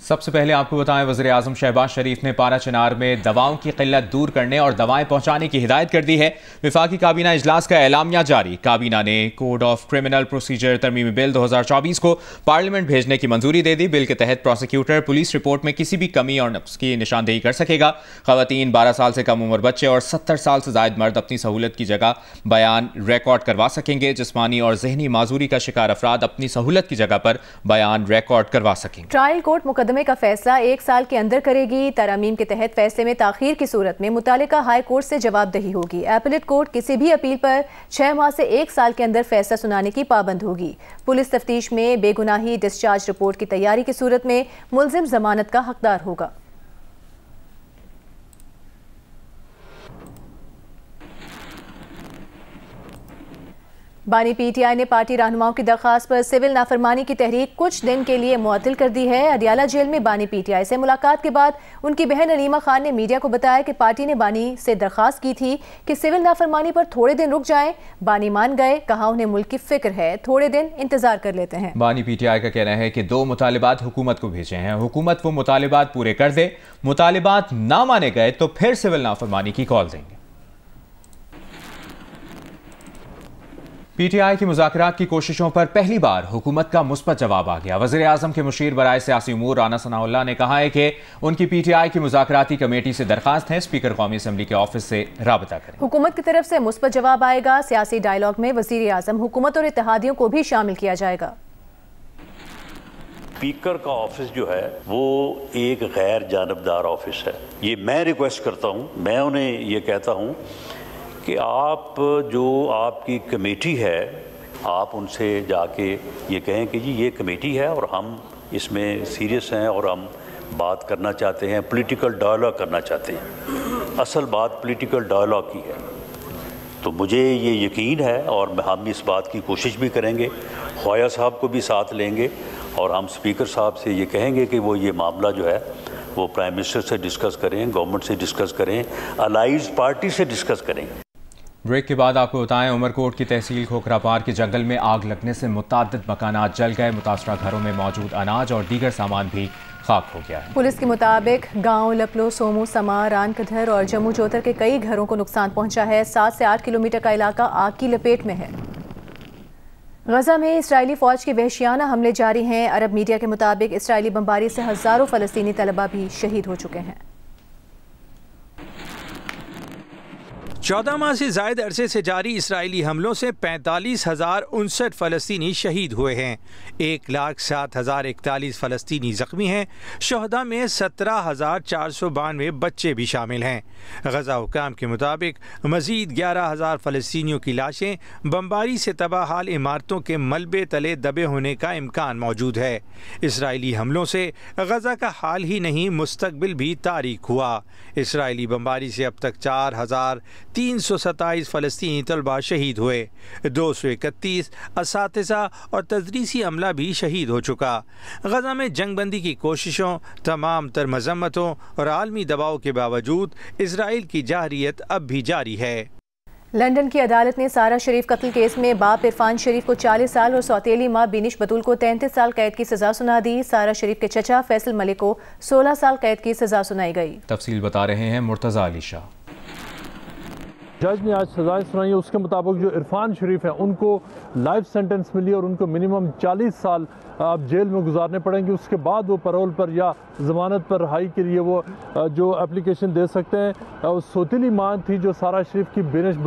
सबसे पहले आपको बताएं, वज़ीर-ए-आज़म शहबाज शरीफ ने पारा चिनार में दवाओं की किल्लत दूर करने और दवाएं पहुंचाने की हिदायत कर दी है। विफाकी काबीना इजलास का एलामिया जारी। काबीना ने कोड ऑफ क्रिमिनल प्रोसीजर तरमीमी बिल 2024 को पार्लियामेंट भेजने की मंजूरी दे दी। बिल के तहत प्रोसिक्यूटर पुलिस रिपोर्ट में किसी भी कमी और नुक्स की निशानदेही कर सकेगा। खवातीन, 12 साल से कम उम्र बच्चे और 70 साल से जायद मर्द अपनी सहूलत की जगह बयान रिकॉर्ड करवा सकेंगे। जिस्मानी और जहनी माजूरी का शिकार अफराद अपनी सहूलत की जगह पर बयान रिकॉर्ड करवा सकेंगे। ट्रायल कोर्ट मुकदमे का फैसला 1 साल के अंदर करेगी। तरमीम के तहत फैसले में ताखीर की सूरत में मुतालिका हाई कोर्ट से जवाबदेही होगी। एपीलेट कोर्ट किसी भी अपील पर 6 माह से 1 साल के अंदर फैसला सुनाने की पाबंद होगी। पुलिस तफ्तीश में बेगुनाही डिस्चार्ज रिपोर्ट की तैयारी की सूरत में मुल्जिम जमानत का हकदार होगा। बानी पीटीआई ने पार्टी रहनुमाओं की दरखास्त पर सिविल नाफरमानी की तहरीक कुछ दिन के लिए मुअत्तल कर दी है। अडियाला जेल में बानी पीटीआई से मुलाकात के बाद उनकी बहन अलीमा खान ने मीडिया को बताया कि पार्टी ने बानी से दरखास्त की थी कि सिविल नाफरमानी पर थोड़े दिन रुक जाएं। बानी मान गए, कहा उन्हें मुल्क की फिक्र है, थोड़े दिन इंतजार कर लेते हैं। बानी पीटीआई का कहना है कि 2 मुतालिबात हुकूमत को भेजे हैं, हुकूमत वो मुतालिबात पूरे कर दे। मुतालिबात ना माने गए तो फिर सिविल नाफरमानी की कॉल देंगे। पीटीआई की मुज़ाकरात की कोशिशों पर पहली बार हुकूमत का मुस्बत जवाब आ गया। वज़ीर-ए-आज़म के मुशीर बराए सियासी उमूर राना सनाउल्लाह ने कहा है कि उनकी पीटीआई की मुज़ाकराती कमेटी से दरखास्त है स्पीकर कौमी असम्बली के ऑफिस से राबता करें। हुकूमत की तरफ से मुस्बत जवाब आएगा। सियासी डायलॉग में वज़ीर-ए-आज़म, हुकूमत और इत्तेहादियों को भी शामिल किया जाएगा। स्पीकर का ऑफिस जो है वो एक गैर जानबदार ऑफिस है। ये मैं रिक्वेस्ट करता हूँ, मैं उन्हें ये कहता हूँ कि आप जो आपकी कमेटी है, आप उनसे जाके ये कहें कि जी ये कमेटी है और हम इसमें सीरियस हैं और हम बात करना चाहते हैं, पॉलिटिकल डायलॉग करना चाहते हैं। असल बात पॉलिटिकल डायलॉग की है। तो मुझे ये यकीन है और हम इस बात की कोशिश भी करेंगे, ख्वाजा साहब को भी साथ लेंगे और हम स्पीकर साहब से ये कहेंगे कि वो ये मामला जो है वो प्राइम मिनिस्टर से डिस्कस करें, गवर्नमेंट से डिस्कस करें, अलाइज पार्टी से डिस्कस करें। ब्रेक के बाद आपको बताएं, उमरकोट की तहसील खोखरापार के जंगल में आग लगने से मुताद्दिद मकानात जल गए। मुतासरा घरों में मौजूद अनाज और दीगर सामान भी खाक हो गया है। पुलिस के मुताबिक गांव लपलो, सोमू, समा, रानकधर और जम्मू जोतर के कई घरों को नुकसान पहुंचा है। 7 से 8 किलोमीटर का इलाका आग की लपेट में है। गजा में इसराइली फौज के वहशियाना हमले जारी हैं। अरब मीडिया के मुताबिक इसराइली बमबारी से हजारों फलस्तीनी तलबा भी शहीद हो चुके हैं। 14 माह से जायद अरसे से जारी इसराइली हमलों से 45,059 फ़लस्तीनी शहीद हुए हैं। 1,07,041 फ़लस्तीनी ज़ख्मी हैं। शहदा में 17,492 बच्चे भी शामिल हैं। गजा हुकाम के मुताबिक मज़ीद 11,000 फ़लस्तीनियों की लाशें बमबारी से तबाह हाल इमारतों के मलबे तले दबे होने का इम्कान मौजूद है। इसराइली हमलों से गजा का हाल ही नहीं, मुस्तकबिल भी तारीख हुआ। इसराइली बमबारी से अब तक 4,327 फ़लस्तीनी तलबा शहीद हुए। 231 असातिज़ा और तदरीसी अमला भी शहीद हो चुका। गजा में जंगबंदी की कोशिशों, तमाम तर मजम्मतों और आलमी दबाव के बावजूद इसराइल की जारियत अब भी जारी है। लंदन की अदालत ने सारा शरीफ कत्ल केस में बाप इरफान शरीफ को 40 साल और सौतेली मां बिनिश बतूल को 33 साल कैद की सजा सुना दी। सारा शरीफ के चचा फैसल मलिक को 16 साल कैद की सजा सुनाई गई। तफसील बता रहे हैं मुर्तज़ा अली शाह। जज ने आज सजाएं सुनाई है। उसके मुताबिक जो इरफान शरीफ है उनको लाइफ सेंटेंस मिली और उनको मिनिमम 40 साल अब जेल में गुजारने पड़ेंगे। उसके बाद वो पैरोल पर या ज़मानत पर रिहाई के लिए वो जो एप्लीकेशन दे सकते हैं। सौतीली मां थी जो सारा शरीफ की बिनिश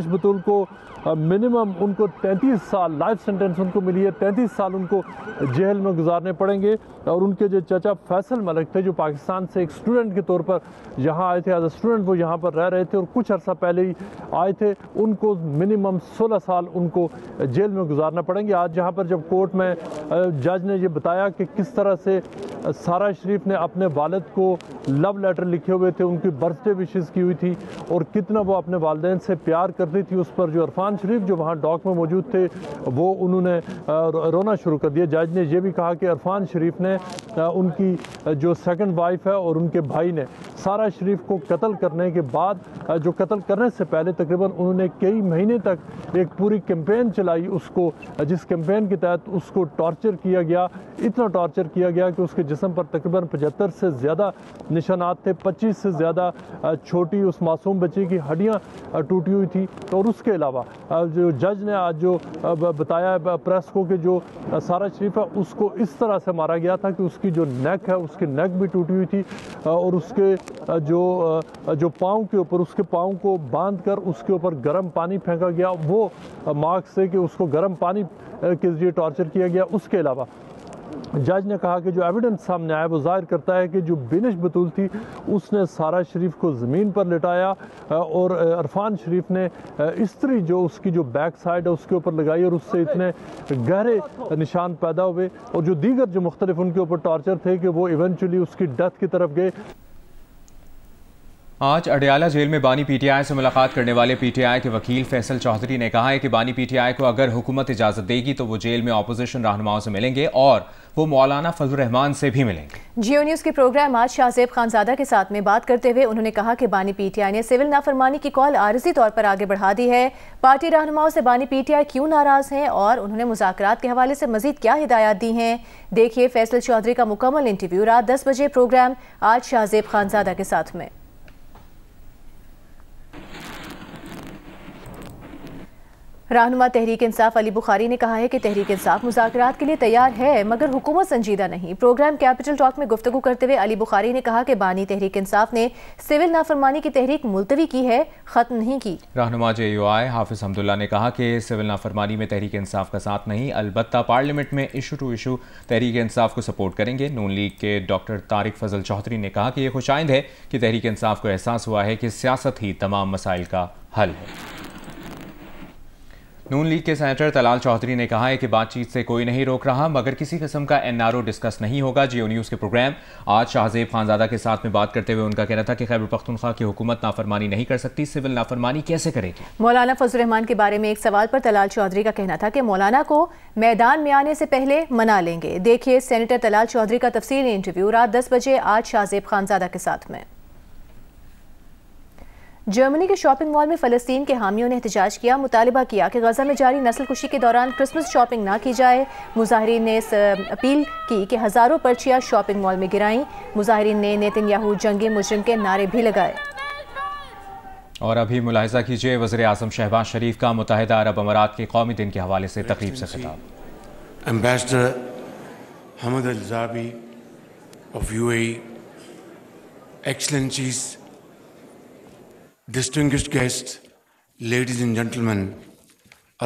बतूल को मिनिमम उनको 33 साल लाइफ सेंटेंस उनको मिली है। 33 साल उनको जेल में गुजारने पड़ेंगे। और उनके जो चचा फैसल मलिक थे जो पाकिस्तान से एक स्टूडेंट के तौर पर यहाँ आए थे, एज अ स्टूडेंट वो यहाँ पर रह रहे थे और कुछ अर्सा पहले ही आए थे, उनको मिनिमम 16 साल उनको जेल में गुजारना पड़ेंगे। आज जहाँ पर जब कोर्ट में जज ने ये बताया कि किस तरह से सारा शरीफ ने अपने वालिद को लव लेटर लिखे हुए थे, उनकी बर्थडे विशेस की हुई थी और कितना वो अपने वालिदैन से प्यार करती थी, उस पर जो इरफान शरीफ जो वहाँ डॉक में मौजूद थे वो उन्होंने रोना शुरू कर दिया। जज ने यह भी कहा कि इरफान शरीफ ने उनकी जो सेकंड वाइफ है और उनके भाई ने सारा शरीफ को कत्ल करने के बाद, जो कत्ल करने से पहले तकरीबन उन्होंने कई महीने तक एक पूरी कैंपेन चलाई उसको, जिस कैंपेन के तहत उसको टॉर्चर किया गया, इतना टॉर्चर किया गया कि उसके जिस्म पर तकरीबन 75 से ज़्यादा निशानात थे, 25 से ज़्यादा छोटी उस मासूम बच्चे की हड्डियाँ टूटी हुई थी। और उसके अलावा जो जज ने आज जो बताया प्रेस को कि जो सारा शरीफ है उसको इस तरह से मारा गया था कि उसकी जो नेक है उसकी नेक भी टूटी हुई थी और उसके जो पाँव के ऊपर, उसके पाँव को बांध कर उसके ऊपर गर्म पानी फेंका गया, वो मार्क से कि उसको गर्म पानी के जरिए टॉर्चर किया गया। उसके अलावा जज ने कहा कि जो एविडेंस सामने आया वो जाहिर करता है कि जो बिनिश बतूल थी उसने सारा शरीफ को ज़मीन पर लिटाया और इरफान शरीफ ने इस्त्री जो उसकी जो बैक साइड है उसके ऊपर लगाई और उससे इतने गहरे निशान पैदा हुए और जो दीगर जो मुख्तलिफ उनके ऊपर टॉर्चर थे कि वो इवेंचुअली उसकी डेथ की तरफ गए। आज अडयाला जेल में बानी पीटीआई से मुलाकात करने वाले पीटीआई के वकील फैसल चौधरी ने कहा है कि बानी पीटीआई को अगर हुकूमत इजाज़त देगी तो वो जेल में अपोजिशन रहनुमाओं से मिलेंगे और वो मौलाना फजलुर रहमान से भी मिलेंगे। जियो न्यूज़ के प्रोग्राम आज शाहजेब खानजादा के साथ में बात करते हुए उन्होंने कहा कि बानी पीटीआई ने सिविल नाफरमानी की कॉल आरजी तौर पर आगे बढ़ा दी है। पार्टी रहनुमाओं से बानी पीटीआई क्यों नाराज हैं और उन्होंने मुज़ाकरात के हवाले से मजीद क्या हिदायत दी हैं, देखिए फैसल चौधरी का मुकम्मल इंटरव्यू रात 10 बजे प्रोग्राम आज शाहजेब खानजादा के साथ में। रहनुमा तहरीक इंसाफ अली बुखारी ने कहा है कि तहरीक इंसाफ मुज़ाकरात के लिए तैयार है मगर हुकूमत संजीदा नहीं। प्रोग्राम कैपिटल टॉक में गुफ्तगू करते हुए अली बुखारी ने कहा कि बानी तहरीक इंसाफ ने सिविल नाफरमानी की तहरीक मुलतवी की है, ख़त्म नहीं की। रहनुमा JUI हाफिज हमदुल्ला ने कहा कि सिविल नाफरमानी में तहरीक इंसाफ का साथ नहीं, अलबत्ता पार्लियामेंट में issue to issue Tehreek Insaf को सपोर्ट करेंगे। नून लीग के डॉक्टर तारिक फजल चौधरी ने कहा कि यह खुशाइंद है कि तहरीक इंसाफ को एहसास हुआ है कि सियासत ही तमाम मसाइल का हल है। नून लीग के सेनेटर तलाल चौधरी ने कहा है कि बातचीत से कोई नहीं रोक रहा मगर किसी किस्म का NRO डिस्कस नहीं होगा। जियो न्यूज़ के प्रोग्राम आज शाहजेब खानजादा के साथ में बात करते हुए उनका कहना था कि खैबर पख्तूनख्वा की हुकूमत नाफरमानी नहीं कर सकती, सिविल नाफरमानी कैसे करेगी। मौलाना फजलुर रहमान के बारे में एक सवाल पर तलाल चौधरी का कहना था कि मौलाना को मैदान में आने से पहले मना लेंगे। देखिए सेनेटर तलाल चौधरी का तफसीली इंटरव्यू रात 10 बजे आज शाहजेब खानजादा के साथ में। जर्मनी के शॉपिंग मॉल में फ़लस्तीन के हामियों ने एहतजाज किया, मुतालिबा किया कि गजा में जारी नस्लकुशी के दौरान क्रिसमस शॉपिंग ना की जाए। मुजाहिरीन ने अपील की कि हज़ारों पर्चियाँ शॉपिंग मॉल में गिराईं। मुजाहिरीन ने नेतन्याहू जंगी मुजरिम के नारे भी लगाए। और अभी मुलाहिजा कीजिए वज़ीर आज़म शहबाज शरीफ का मुत्तहिदा अरब अमारात के कौमी दिन के हवाले से तकरीब से खिताब। Ambassador Hamad Al Zaabi of UAE, excellencies, distinguished guests, ladies and gentlemen,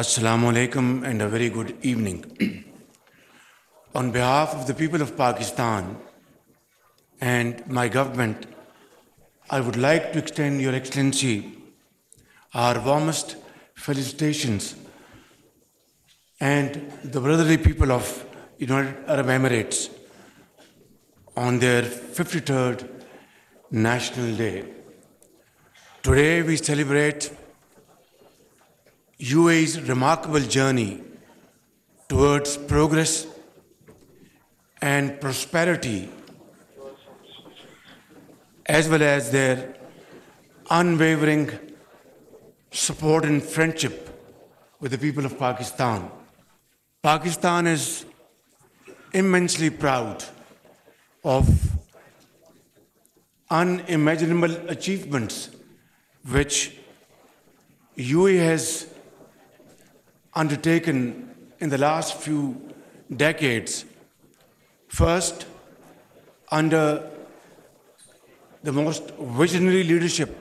Assalamu alaikum and a very good evening. On behalf of the people of Pakistan and my government, I would like to extend Your Excellency our warmest felicitations and the brotherly people of United Arab Emirates on their 53rd National Day. Today we celebrate UAE's remarkable journey towards progress and prosperity, as well as their unwavering support and friendship with the people of Pakistan. Pakistan is immensely proud of unimaginable achievements which UAE has undertaken in the last few decades. First, under the most visionary leadership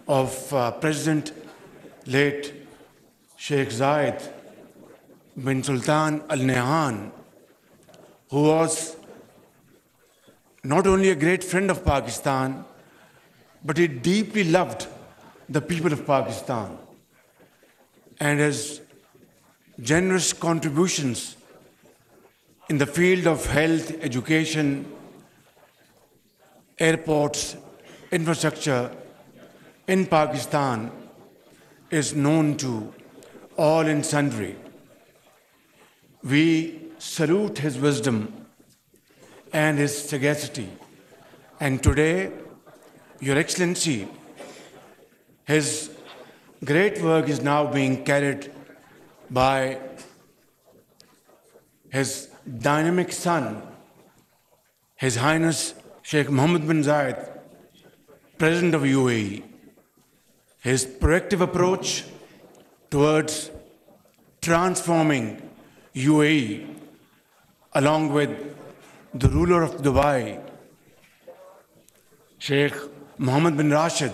of President late Sheikh Zayed bin Sultan Al Nahyan, who was not only a great friend of Pakistan, but he deeply loved the people of Pakistan, and his generous contributions in the field of health, education, airports, infrastructure in Pakistan is known to all and sundry. We salute his wisdom and his sagacity, and today Your Excellency, his great work is now being carried by his dynamic son, His Highness Sheikh Mohammed bin Zayed, President of UAE. His proactive approach towards transforming UAE, along with the ruler of Dubai, Sheikh Mohammed bin Rashid,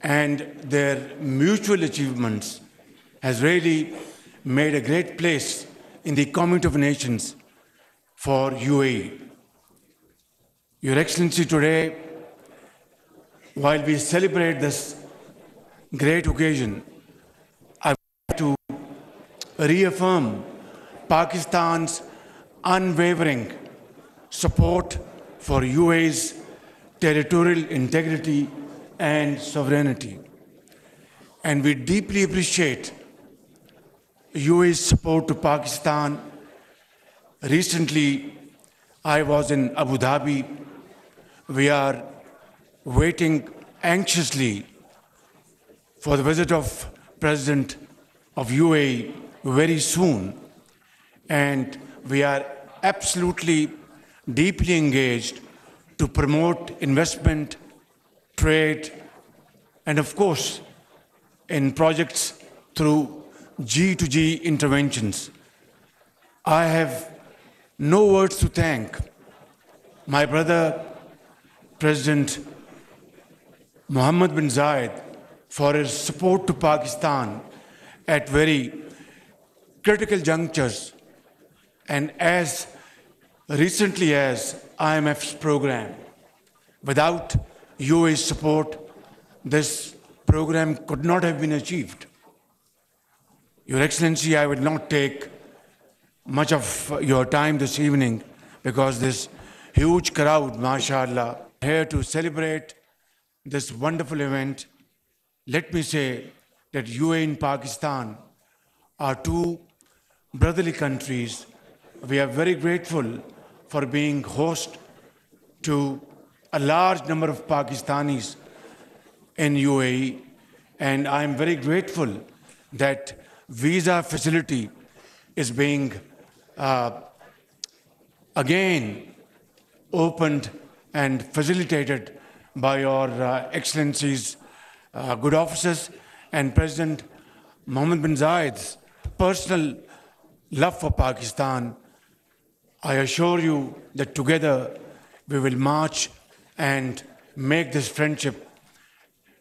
and their mutual achievements has really made a great place in the Community of Nations for UAE. Your Excellency, today, while we celebrate this great occasion, I want to reaffirm Pakistan's unwavering support for UAE's territorial integrity and sovereignty. And we deeply appreciate UAE's support to Pakistan. Recently, I was in Abu Dhabi. We are waiting anxiously for the visit of President of UAE very soon. And we are absolutely deeply engaged to promote investment, trade, and of course, in projects through G2G interventions. I have no words to thank my brother, President Mohammed bin Zayed, for his support to Pakistan at very critical junctures, and as recently as IMF's program. Without UAE's support, this program could not have been achieved. Your Excellency, I will not take much of your time this evening because this huge crowd, mashallah, here to celebrate this wonderful event. Let me say that UAE and Pakistan are two brotherly countries. We are very grateful for being host to a large number of Pakistanis in UAE, and I am very grateful that visa facility is being again opened and facilitated by your Excellencies, good officers, and President Mohammed bin Zayed's personal love for Pakistan. I assure you that together we will march and make this friendship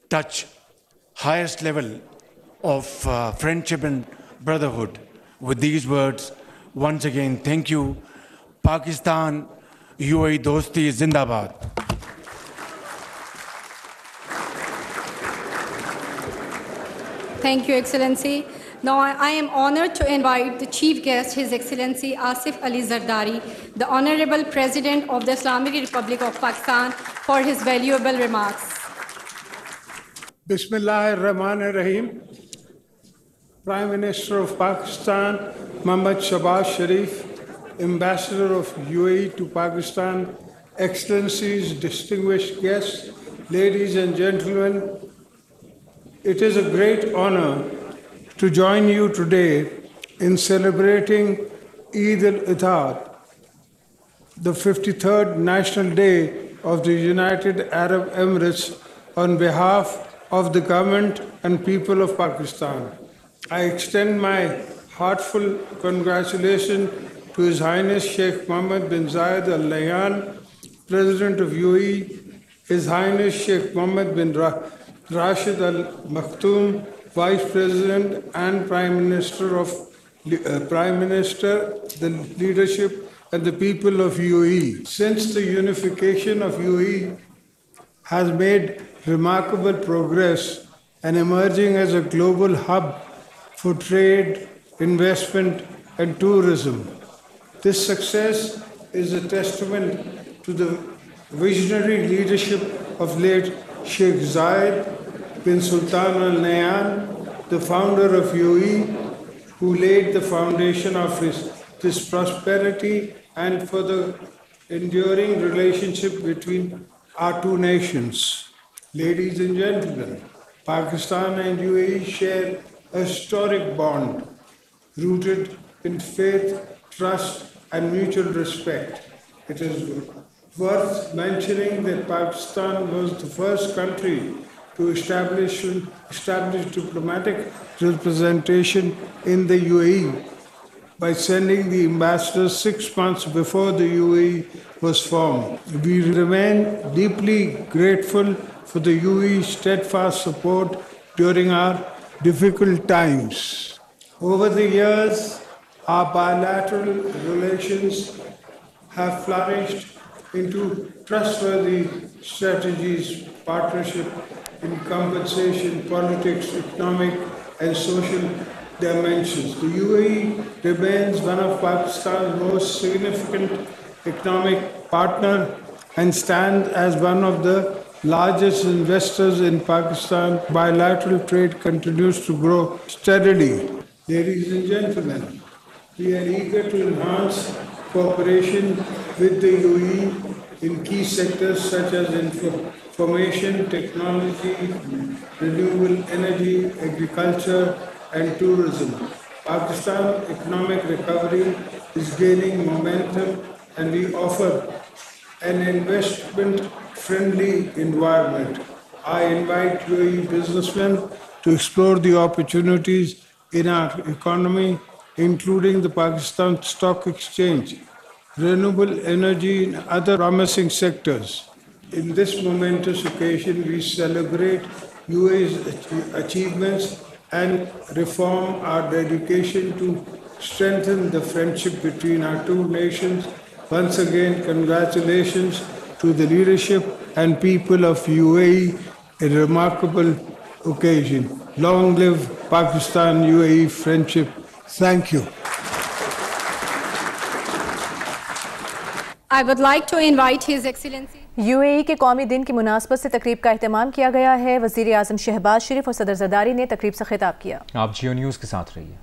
touch highest level of friendship and brotherhood. With these words, once again, thank you. Pakistan, UAE Dosti Zindabad. Thank you, Excellency. Now I am honored to invite the Chief Guest, His Excellency Asif Ali Zardari, the Honorable President of the Islamic Republic of Pakistan, for his valuable remarks. Bismillahir-Rahmanir-Rahim. Prime Minister of Pakistan, Mohammad Shahbaz Sharif, Ambassador of UAE to Pakistan, Excellencies, distinguished guests, ladies and gentlemen, it is a great honor to join you today in celebrating Eid al-Adha, the 53rd National Day of the United Arab Emirates, on behalf of the government and people of Pakistan. I extend my heartfelt congratulations to His Highness Sheikh Mohammed bin Zayed Al Nahyan, President of UAE, His Highness Sheikh Mohammed bin Rashid Al Maktoum, Vice President and Prime Minister, the leadership and the people of UAE. Since the unification of UAE has made remarkable progress and emerging as a global hub for trade, investment, and tourism. This success is a testament to the visionary leadership of late Sheikh Zayed bin Sultan Al Nahyan, the founder of UAE, who laid the foundation of this prosperity and for the enduring relationship between our two nations. Ladies and gentlemen, Pakistan and UAE share a historic bond rooted in faith, trust, and mutual respect. It is worth mentioning that Pakistan was the first country to establish diplomatic representation in the UAE by sending the ambassador 6 months before the UAE was formed. We remain deeply grateful for the UAE's steadfast support during our difficult times. Over the years, our bilateral relations have flourished into trustworthy strategies, partnership in compensation, politics, economic, and social dimensions. The UAE remains one of Pakistan's most significant economic partners and stands as one of the largest investors in Pakistan. Bilateral trade continues to grow steadily. Ladies and gentlemen, we are eager to enhance cooperation with the UAE in key sectors such as information technology, renewable energy, agriculture, and tourism. Pakistan's economic recovery is gaining momentum, and we offer an investment-friendly environment. I invite UAE businessmen to explore the opportunities in our economy, including the Pakistan Stock Exchange, renewable energy, and other promising sectors. In this momentous occasion, we celebrate UAE's achievements and reform our dedication to strengthen the friendship between our two nations. Once again, congratulations to the leadership and people of UAE, a remarkable occasion. Long live Pakistan-UAE friendship. Thank you. I would like to invite His Excellency. UAE के कौमी दिन की मुनासबत से तकरीब का एहतमाम किया गया है। वज़ीर आज़म शहबाज शरीफ और सदर ज़रदारी ने तकरीब से खिताब किया। आप जियो न्यूज़ के साथ रहिए।